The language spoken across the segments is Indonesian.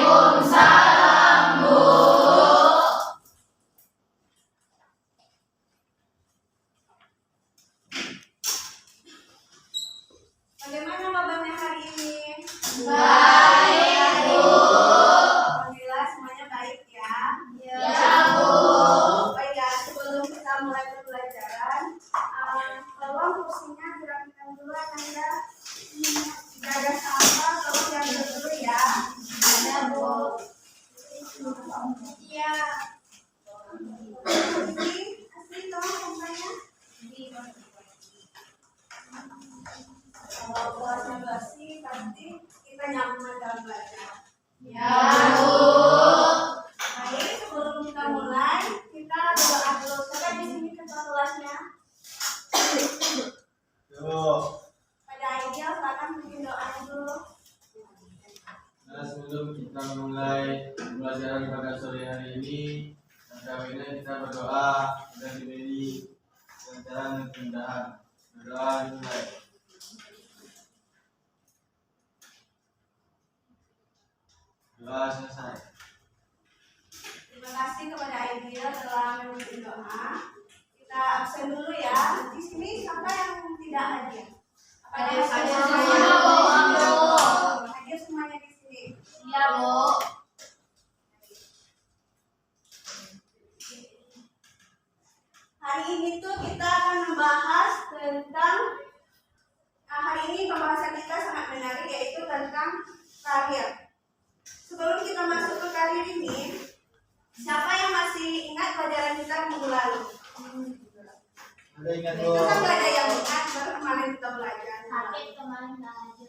Waalaikumsalam, Bu. Bagaimana kabarnya hari ini? Baik, Bu. Alhamdulillah semuanya baik ya. Ya, Bu. Baik ya, sebelum kita mulai pembelajaran, tolong kursinya gerakan dulu Anda. Jika ada sampah, tolong diambil dulu ya. Ada, Bu. Iya. Asli tolong sampahnya. Kalau kelasnya bersih, pasti kita nyaman dalam belajar. Ya, Bu. Baik, sebelum kita mulai, kita berdoa dulu. Siapa di sini ketua kelasnya? Pada ideal, silakan bikin doa dulu. Nah, sebelum kita mulai pembelajaran pada sore hari ini, kita berdoa dan diberi kelancaran dan kemudahan. Berdoa dimulai. Doa selesai. Terima kasih kepada Ideal telah memimpin doa. Kita absen dulu ya. Di sini siapa yang tidak hadir? Apa ada Semuanya, Bu. hadir semuanya di sini? Ya, Bu. Hari ini tuh kita akan membahas tentang hari ini pembahasan kita sangat menarik, yaitu tentang karir. Sebelum kita masuk ke karir ini, siapa yang masih ingat pelajaran kita minggu lalu? Ada ingat Itu kan gak ada yang ingat, baru kemarin kita belajar. Sakit kemarin aja.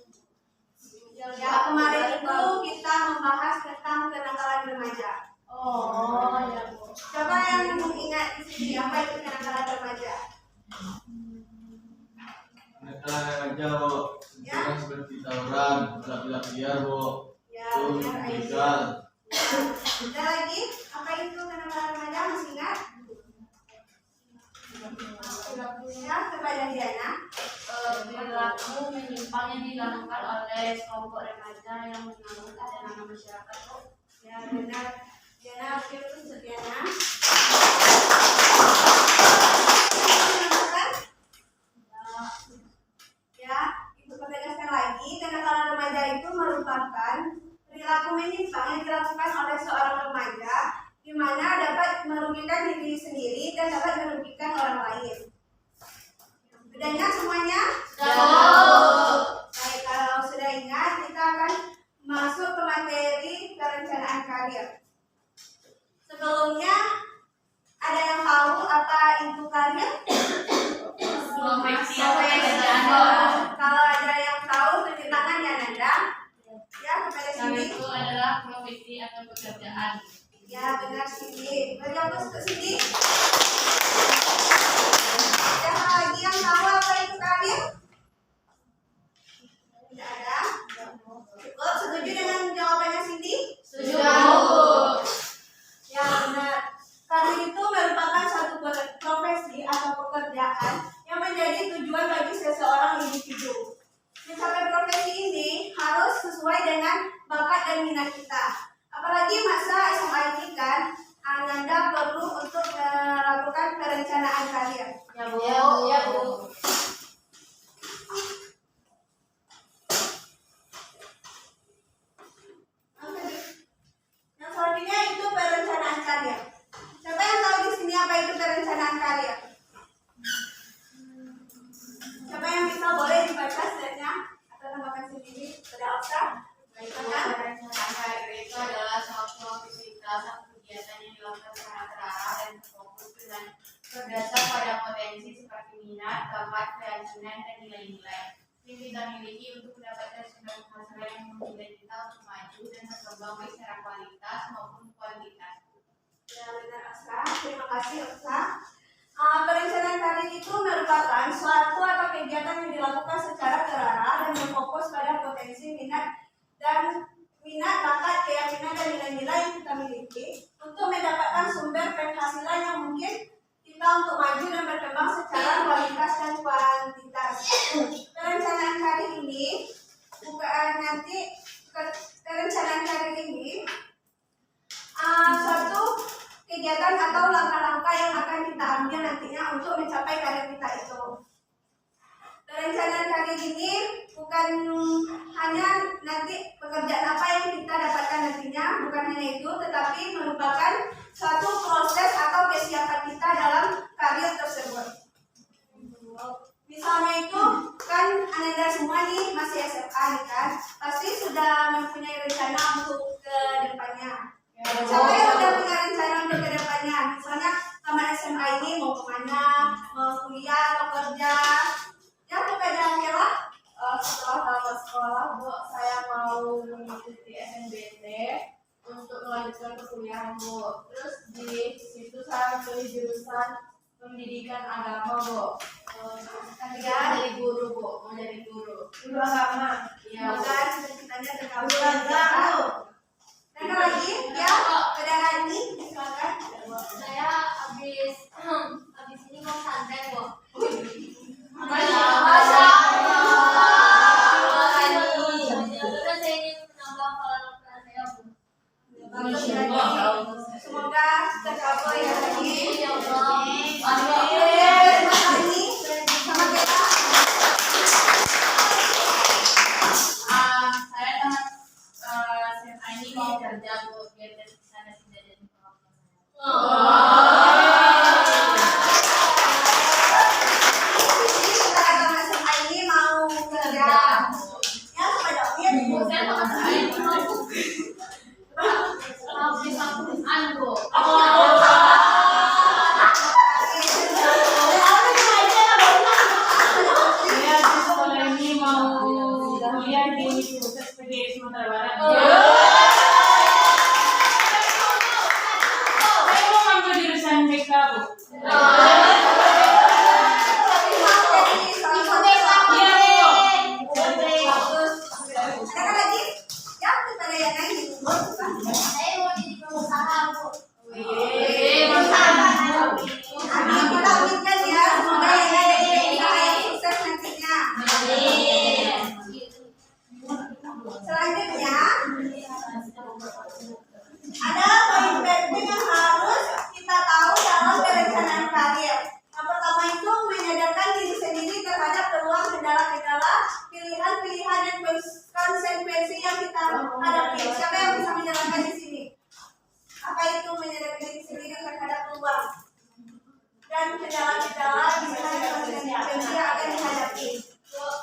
Ya, kemarin itu kita membahas tentang kenakalan remaja. Oh, ya, Bu. Coba yang ingat di sini, apa itu kenakalan remaja? Kenakalan remaja, Bu. Contohnya seperti tawuran, balap liar, Bu. Ya, Itu benar, Aisyah. begal. Ada lagi, apa itu kenakalan remaja, masih ingat? Ya, kepada Diana. Perilaku menyimpang yang dilakukan oleh kelompok remaja yang mengganggu ketenangan masyarakat, Bu. Ya, benar. Diana, oke, terus Diana. Menentukan? Ya, Ibu pertegaskan lagi, kenakalan remaja itu merupakan perilaku menyimpang yang dilakukan oleh seorang remaja di mana dapat merugikan diri sendiri dan dapat merugikan orang lain. Sudah ingat semuanya? Baik, kalau sudah ingat, kita akan masuk ke materi perencanaan karir. Sebelumnya, ada yang tahu apa itu karir? Profesi atau pekerjaan, Bu. Kalau ada yang tahu, tunjuk tangan ya Nanda. Ya, kepada Yang sini. itu adalah profesi atau pekerjaan. Ya, benar sini. Bergabung ke sini. Ada lagi yang tahu apa itu karir? Tidak ada. Cukup, setuju dengan jawabannya Cindy? Setuju, Bu. Ya, benar. Karir itu merupakan suatu profesi atau pekerjaan yang menjadi tujuan bagi seseorang individu. Mencapai profesi ini harus sesuai dengan bakat dan minat kita. Apalagi masa SMA ini kan, Ananda perlu untuk melakukan perencanaan karir. Ya, Bu. Ya, Bu. Yang selanjutnya itu perencanaan karir. Siapa yang tahu di sini apa itu perencanaan karir? Siapa yang bisa boleh dibaca slide-nya atau tambahkan sendiri pada Okta? Baikkan. Perencanaan karir itu adalah suatu aktivitas atau kegiatan yang dilakukan secara terarah dan terfokus dengan berdasar pada potensi seperti minat, bakat, keyakinan, dan nilai-nilai yang kita miliki untuk mendapatkan sumber penghasilan yang memungkinkan kita untuk maju dan berkembang baik secara kualitas maupun kuantitas. Ya, benar Asra. Terima kasih Okta. Perencanaan karir itu merupakan suatu atau kegiatan yang dilakukan secara terarah dan berfokus pada potensi minat, bakat, keyakinan, dan nilai-nilai yang kita miliki untuk mendapatkan sumber penghasilan yang mungkin kita untuk maju dan berkembang secara kualitas dan kuantitas. Perencanaan karir ini karir ini bukan hanya nanti pekerjaan apa yang kita dapatkan nantinya, bukan hanya itu, tetapi merupakan suatu proses atau kesiapan kita dalam karir tersebut. Misalnya itu kan Anda semua nih masih SMA nih kan, pasti sudah mempunyai rencana untuk ke depannya. Siapa yang udah punya rencana untuk ke depannya? Misalnya tamat SMA ini mau kemana, mau kuliah atau kerja? Ya kira-kira Setelah tamat sekolah, Bu, saya mau mengikuti SNBT untuk melanjutkan perkuliahan, Bu. Terus di situ saya pilih jurusan pendidikan agama, Bu. Ketiga jadi guru, Bu. Mau jadi guru. Guru agama. Iya, Bu. Semoga cita-citanya terkabul. Dan lagi ya, saudara ini silakan. Saya habis ini mau santai, Bu. Semoga terkabul ya lagi. Saya tamat SMA ini mau kerja, Bu, biar dari sana tidak jadi Ini mau kerja. Ya, kepada saya tamat SMA ini mau bisa Quran, Bu. Saya di sekolah ini mau kuliah di Universitas PGRI Sumatera Barat. Saya mau ambil jurusan BK, Bu. Saya mau jadi pengusaha, Bu. Selanjutnya ada poin penting yang harus kita tahu dalam perencanaan karir. Yang pertama itu menyadarkan diri sendiri terhadap peluang, kendala-kendala, pilihan-pilihan dan konsekuensi yang kita hadapi. Siapa yang bisa menjelaskan di sini? Apa itu menyadarkan diri sendiri terhadap peluang dan kendala-kendala, pilihan dan konsekuensi yang akan dihadapi?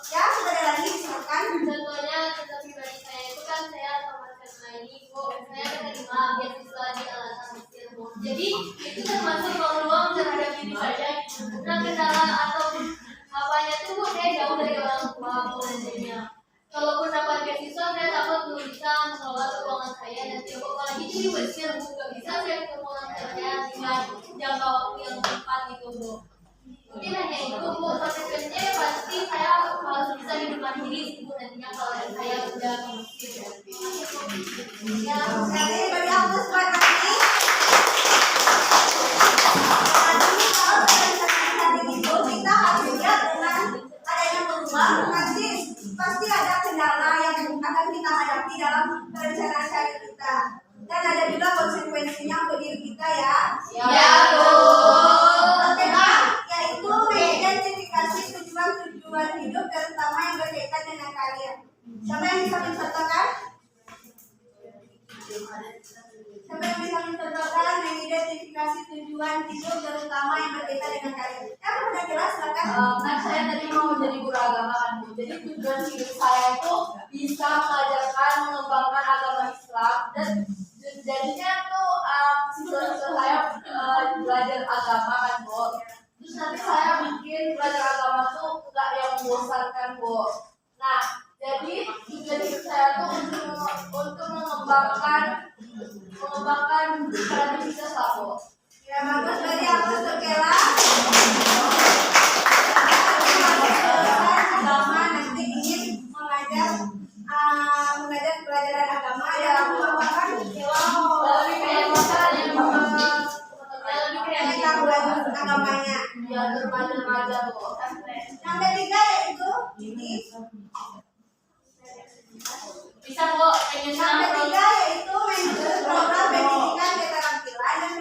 Ya, sudah ada lagi silakan. Contohnya cerita pribadi saya itu kan saya tamat SMA ini, Bu, saya menerima beasiswa di Al-Azhar Mesir, Bu. Jadi itu termasuk peluang terhadap diri saya. Nah, kendala atau apanya tuh, Bu, saya jauh dari orang tua, Bu, nantinya. Kalaupun dapat beasiswa, saya takut belum bisa mengelola keuangan saya dan tiap apalagi itu di Mesir, Bu, gak bisa saya ketemu orang tua saya dengan jangka waktu yang tepat gitu, Bu. Mungkin hanya itu, Bu, konsekuensinya pasti saya harus bisa hidup mandiri, Bu, nantinya kalau saya udah ke Mesir. Ya, sekali beri aplaus buat kami. Jadi kalau perencanaan hari itu kita harus lihat dengan adanya perubahan, pasti ada kendala yang akan kita hadapi dalam perencanaan hari kita. Dan ada juga konsekuensinya untuk diri kita ya. Ya, Bu. Pertama, yaitu mengidentifikasi tujuan hidup terutama yang berkaitan dengan karir. Siapa yang bisa mencontohkan? Siapa yang bisa mencontohkan mengidentifikasi tujuan hidup terutama yang berkaitan dengan karir? Ya, sudah jelas, silakan. Kan saya tadi mau jadi guru agama kan, Bu. Jadi tujuan hidup saya itu bisa mengajarkan, mengembangkan agama Islam dan jadinya tuh siswa-siswa saya belajar agama kan, Bu. Terus nanti saya bikin belajar agama tuh nggak yang membosankan, Bu. Nah, jadi tujuan hidup saya tuh untuk mengembangkan kreativitas lah, Bu. Ya, bagus. Beri aplaus untuk Kela. Agama nanti ingin mengajar pelajaran agama dalam mengembangkan Lebih kayak yang pengetahuan agamanya. ya remaja-remaja, Bu. Yang ketiga yaitu ini. Bisa, Bu, penyusunan Yang ketiga yaitu menyusun program pendidikan keterampilan dan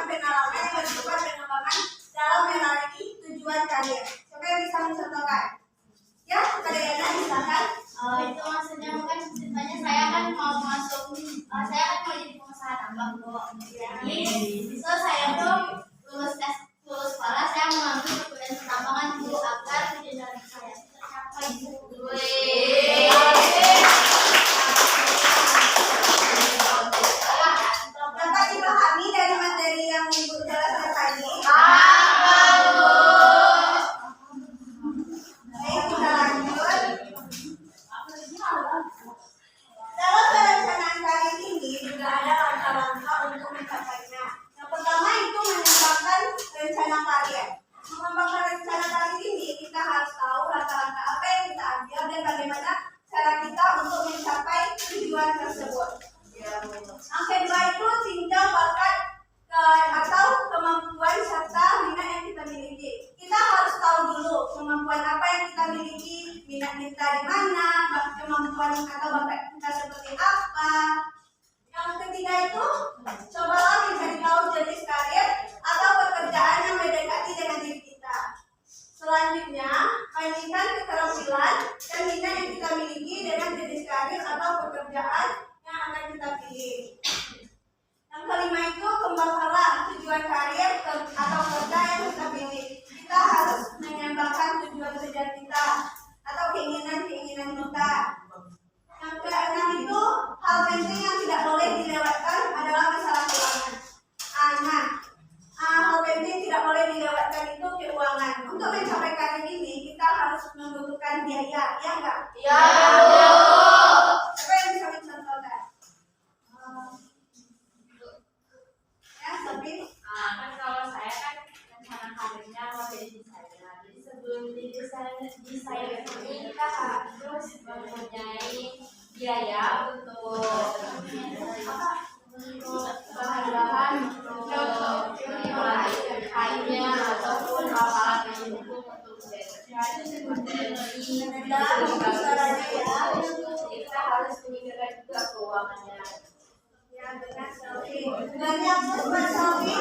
pengalaman yang bersifat pengembangan dalam meraih tujuan karir. Siapa yang bisa mencontohkan? Ya, Dalam perencanaan karir ini juga ada langkah-langkah untuk mencapainya. Yang pertama itu mengembangkan rencana karir. Mengembangkan rencana karir ini kita harus tahu langkah-langkah apa yang kita ambil dan bagaimana cara kita untuk mencapai tujuan tersebut. Yang kedua itu tinjau bakat atau kemampuan serta minat yang kita miliki. Kita harus tahu dulu kemampuan apa yang kita miliki, minat kita di mana, kemampuan atau bakat kita seperti apa. Yang ketiga itu cobalah mencari tahu jenis karir atau pekerjaan yang mendekati dengan diri kita. Selanjutnya, bandingkan keterampilan dan minat yang kita miliki dengan jenis karir atau pekerjaan yang akan kita pilih. Yang kelima itu kembangkanlah tujuan karir atau kerja yang kita pilih. Kita harus mengembangkan tujuan kerja kita atau keinginan-keinginan kita. Yang keenam itu hal penting yang tidak boleh dilewatkan adalah masalah keuangan. Hal penting tidak boleh dilewatkan itu keuangan. Untuk mencapai karir ini kita harus membutuhkan biaya, ya enggak? Ya. Siapa yang bisa mencontohkan? Ya, Sophie. Kan kalau saya kan rencana karirnya mau jadi desainer. Jadi sebelum jadi desainer ini kita harus mempunyai biaya untuk bahan-bahan untuk kainnya ataupun alat yang mendukung untuk kita harus memikirkan juga keuangannya. Ya, benar Sophie. Banyak buat Sophie.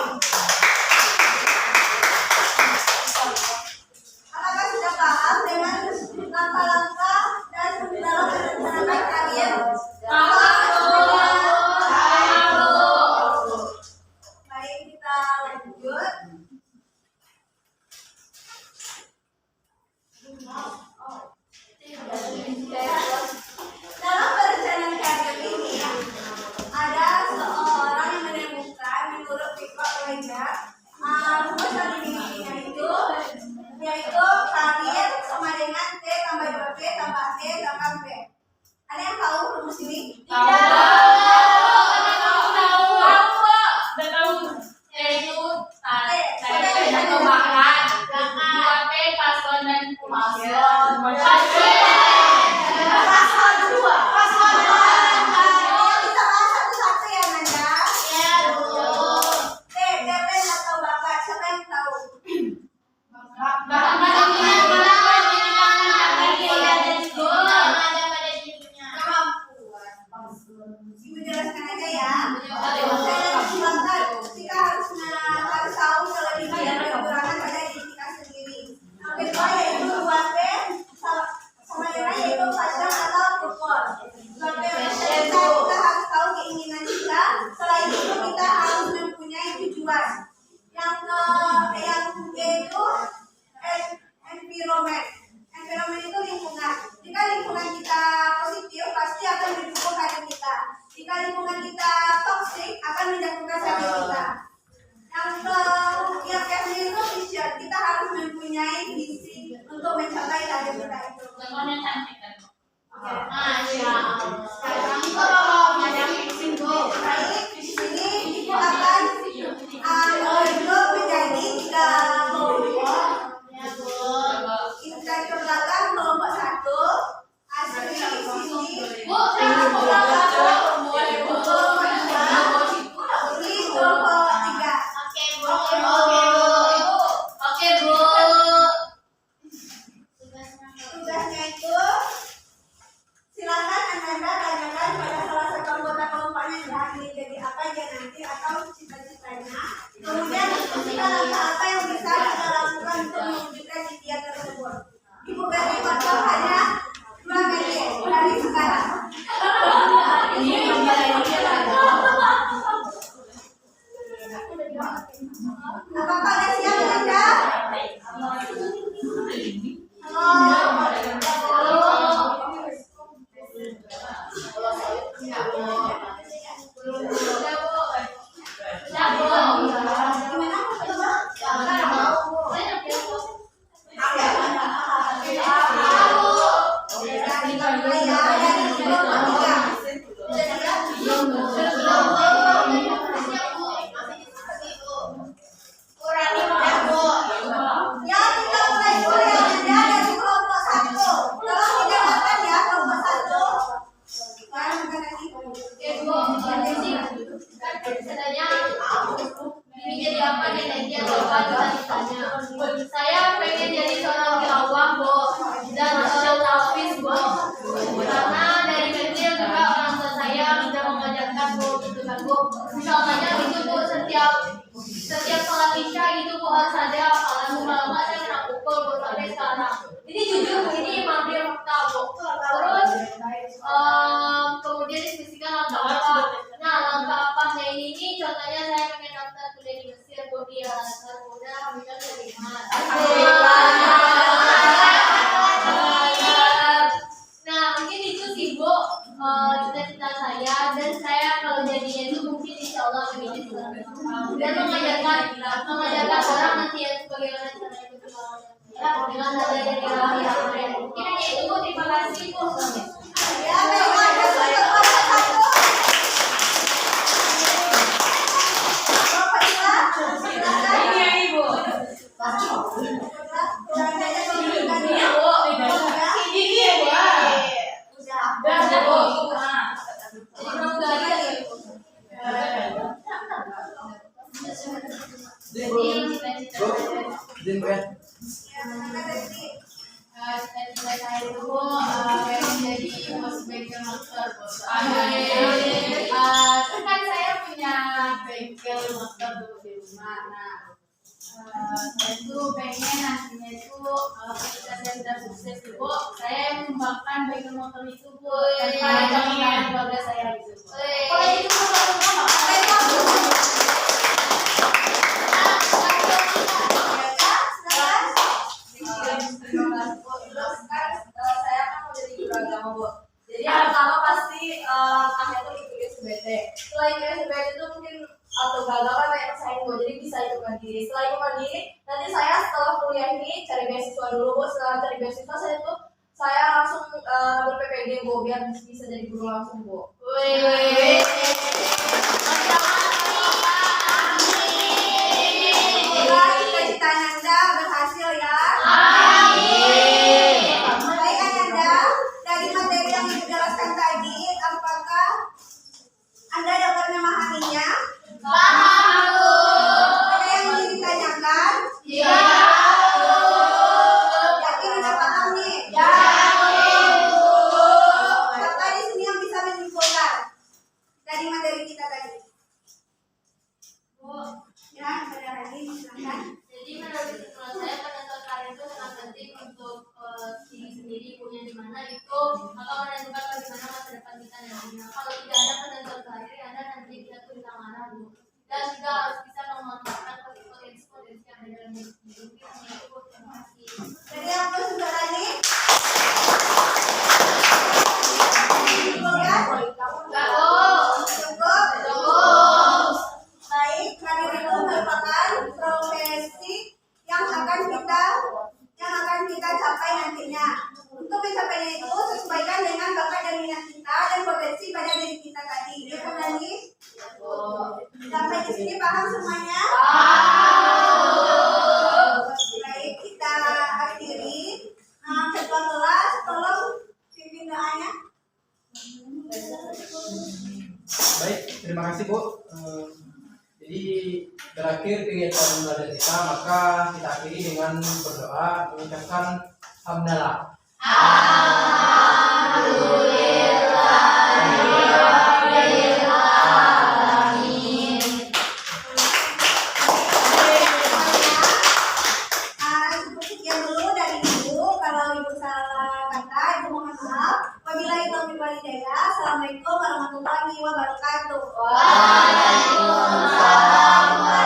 Apakah sudah paham dengan langkah-langkah dan dalam merencanakan karir? Baik, kita lanjut. Dalam perencanaan karir ini ada seorang yang menemukan menurut Victor Leger rumus yang dimilikinya itu yaitu karir sama dengan T tambah 2P tambah T tambah P. Ada yang tahu rumus ini? Kita bahas satu-satu ya Nanda. T, talent atau bakat, siapa yang tahu? Ibu jelaskan aja ya. Saya silakan. Kita harus tahu kelebihan dan kekurangan pada diri kita sendiri. Yang kedua yaitu 2P sama dengan yaitu passion atau purpose. 2P kita harus tahu keinginan kita. Selain itu kita harus mempunyai tujuan. Yang yaitu environment. Environment itu lingkungan. Jika lingkungan kita positif, pasti akan mendukung karir kita. Jika lingkungan kita toksik, akan menjatuhkan karir kita. Yang ketiga itu vision. Kita harus mempunyai visi untuk mencapai karir kita itu. Contohnya cantik kan? Oke. Baik, di sini itu akan menunjuk menjadi 3 kelompok. Dari belakang kelompok 1, asli sini kelompok 2, ini kelompok 3. Tugasnya itu silakan Anda tanyakan pada salah satu anggota kelompoknya yang ingin jadi apa dia nanti atau cita-citanya. Kemudian diskusikan apa yang bisa kita lakukan untuk mewujudkan impian tersebut. Ibu beri waktu hanya 2 menit dari sekarang. Apakah ada siap Anda? Ada setiap sholat isya itu Bu harus ada hafalan lama saya kena pukul Bu sampai sekarang. Ini jujur Bu, ini emang dia fakta Bu. Terus kemudian diskusikan langkah apa. Nah langkah apanya ini contohnya saya pengen daftar kuliah di Mesir Bu di Al-Azhar. Kemudian alhamdulillah terima. Nah mungkin itu sih Bu cita-cita saya, dan saya kalau jadinya itu mungkin insya Allah begini dan mengajarkan orang nanti ya bagaimana cara itu dengan ada dari orang yang mungkin hanya itu Bu. Terima kasih Bu. Ya, baik, ada satu. Bapak silakan. Ini ya Ibu. Kurang aja pemilikan Ini ya. ya Bu. Ini ya Bu. Udah. Udah Bu. Jadi belum gaji ya Bu. Jadi cita-cita saya Izin Bu ya. Ya, silakan Desi. cita-cita saya itu Bu pengen jadi host bengkel motor Bu. Kan saya punya bengkel motor Bu di rumah. Nah, saya tuh pengen nantinya itu ketika saya sudah sukses Bu, saya mengembangkan bengkel motor itu Bu. Dan keluarga saya gitu Bu. Kalau itu Bu Saya kan mau jadi guru agama Bu. Jadi yang pertama pasti langkahnya tuh ikut SBT. Setelah ikut SBT itu mungkin atau gagal kan kayak pesaing Bu, jadi bisa ikut mandiri. Setelah ikut mandiri, nanti saya setelah kuliah ini cari beasiswa dulu Bu. Setelah cari beasiswa saya langsung ambil PPD Bu, biar bisa jadi guru langsung Bu. Semoga cita-cita Anda berhasil ya. Baik Anda, dari materi yang dijelaskan tadi, apakah Anda dapat memahaminya? Ada yang ingin ditanyakan? Yakin udah paham nih? Siapa di sini yang bisa menyimpulkan dari materi kita tadi? Bu, Ya, saudara lagi silakan. jadi menurut saya penentuan karir itu sangat penting untuk diri sendiri punya di mana itu akan menentukan bagaimana masa depan kita nantinya. Kalau tidak ada penentuan karir, Anda nanti kita tuh bisa marah Bu. Dan juga harus bisa memanfaatkan potensi-potensi yang ada dalam diri sendiri. Mungkin hanya itu Bu. Terima kasih. Dari yang plus saudara lagi? Cukup ya? Cukup? Baik, karir itu merupakan profesi yang akan kita capai nantinya. Untuk mencapainya itu sesuaikan dengan bakat dan minat kita dan potensi pada diri kita tadi. Ya, lagi? Sampai di sini paham semuanya? Baik, kita akhiri. Ketua kelas, tolong pimpin doanya. Baik, terima kasih Bu. Jadi berakhir kegiatan belajar kita, maka kita akhiri dengan berdoa mengucapkan hamdalah. Cukup sekian dulu dari Ibu. Kalau Ibu salah kata, Ibu mohon maaf. Wabillahi taufiq wal hidayah. Assalamualaikum warahmatullahi wabarakatuh. Waalaikumsalam.